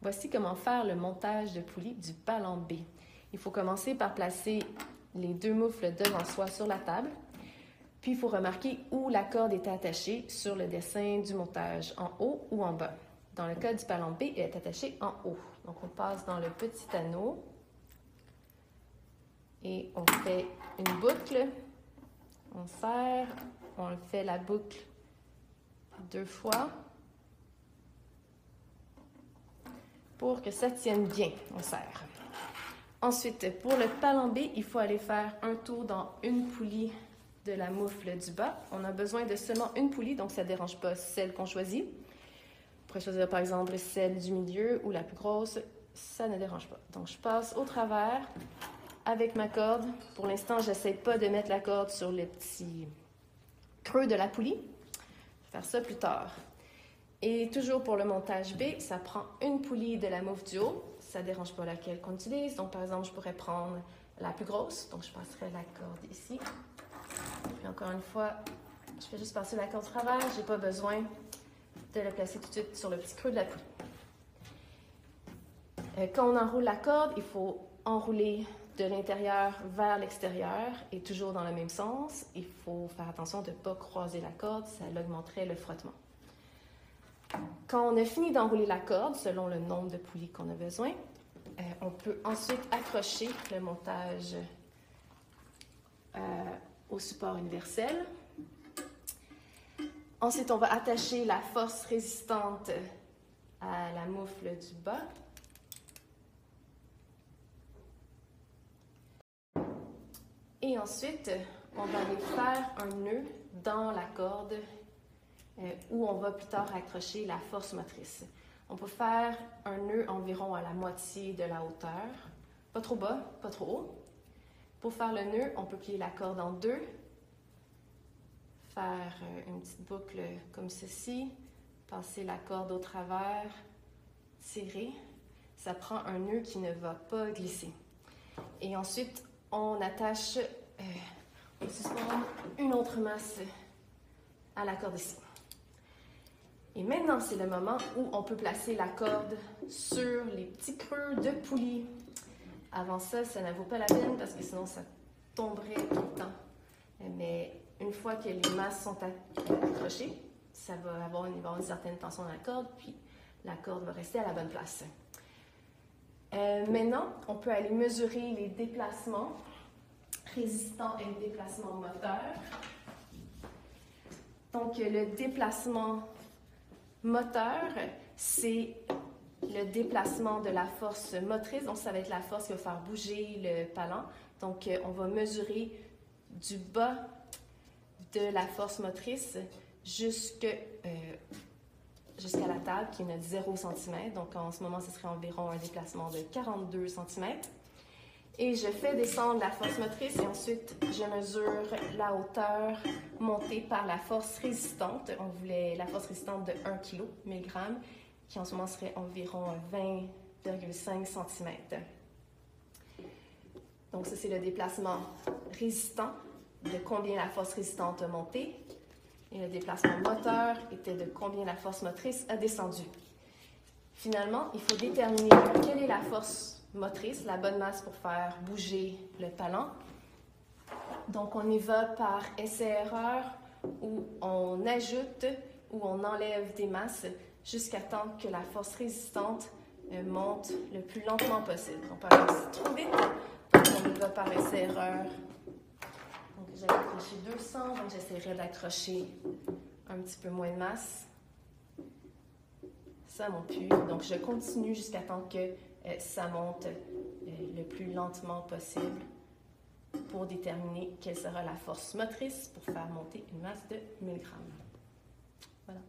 Voici comment faire le montage de poulie du ballon B. Il faut commencer par placer les deux moufles devant soi sur la table. Puis, il faut remarquer où la corde est attachée sur le dessin du montage, en haut ou en bas. Dans le cas du ballon B, elle est attachée en haut. Donc, on passe dans le petit anneau et on fait une boucle. On serre, on fait la boucle 2 fois pour que ça tienne bien. On serre. Ensuite, pour le ballon B, il faut aller faire un tour dans une poulie de la moufle du bas. On a besoin de seulement une poulie, donc ça ne dérange pas celle qu'on choisit. On pourrait choisir par exemple celle du milieu ou la plus grosse, ça ne dérange pas. Donc je passe au travers avec ma corde. Pour l'instant, je n'essaie pas de mettre la corde sur le petit creux de la poulie. Je vais faire ça plus tard. Et toujours pour le montage B, ça prend une poulie de la moufle du haut. Ça ne dérange pas laquelle qu'on utilise. Donc par exemple, je pourrais prendre la plus grosse. Donc je passerai la corde ici. Puis encore une fois, je fais juste passer la corde au travers. Je n'ai pas besoin de la placer tout de suite sur le petit creux de la poulie. Quand on enroule la corde, il faut enrouler de l'intérieur vers l'extérieur et toujours dans le même sens. Il faut faire attention de ne pas croiser la corde, ça augmenterait le frottement. Quand on a fini d'enrouler la corde, selon le nombre de poulies qu'on a besoin, on peut ensuite accrocher le montage au support universel. Ensuite, on va attacher la force résistante à la moufle du bas. Et ensuite, on va aller faire un nœud dans la corde où on va plus tard accrocher la force motrice. On peut faire un nœud environ à la moitié de la hauteur, pas trop bas, pas trop haut. Pour faire le nœud, on peut plier la corde en deux, faire une petite boucle comme ceci, passer la corde au travers, tirer. Ça prend un nœud qui ne va pas glisser. Et ensuite, on attache, on suspend une autre masse à la corde ici. Et maintenant, c'est le moment où on peut placer la corde sur les petits creux de poulie. Avant ça, ça ne vaut pas la peine parce que sinon, ça tomberait tout le temps. Mais une fois que les masses sont accrochées, il va y avoir une certaine tension dans la corde, puis la corde va rester à la bonne place. Maintenant, on peut aller mesurer les déplacements résistants et les déplacements moteurs. Donc, le déplacement moteur, c'est le déplacement de la force motrice. Donc, ça va être la force qui va faire bouger le ballon. Donc, on va mesurer du bas de la force motrice jusqu'à la table qui est de 0 cm. Donc, en ce moment, ce serait environ un déplacement de 42 cm. Et je fais descendre la force motrice et ensuite, je mesure la hauteur montée par la force résistante. On voulait la force résistante de 1 kg, 1000 grammes, qui en ce moment serait environ 20,5 cm. Donc, ça, c'est le déplacement résistant, de combien la force résistante a monté. Et le déplacement moteur était de combien la force motrice a descendu. Finalement, il faut déterminer quelle est la force motrice, la bonne masse pour faire bouger le ballon. Donc, on y va par essai-erreur où on ajoute ou on enlève des masses jusqu'à temps que la force résistante monte le plus lentement possible. On peut aller trop vite, donc on y va par essai-erreur. Donc, j'avais accroché 200, donc j'essaierai d'accrocher un petit peu moins de masse. Ça monte plus, donc je continue jusqu'à temps que ça monte le plus lentement possible pour déterminer quelle sera la force motrice pour faire monter une masse de 1000 grammes. Voilà.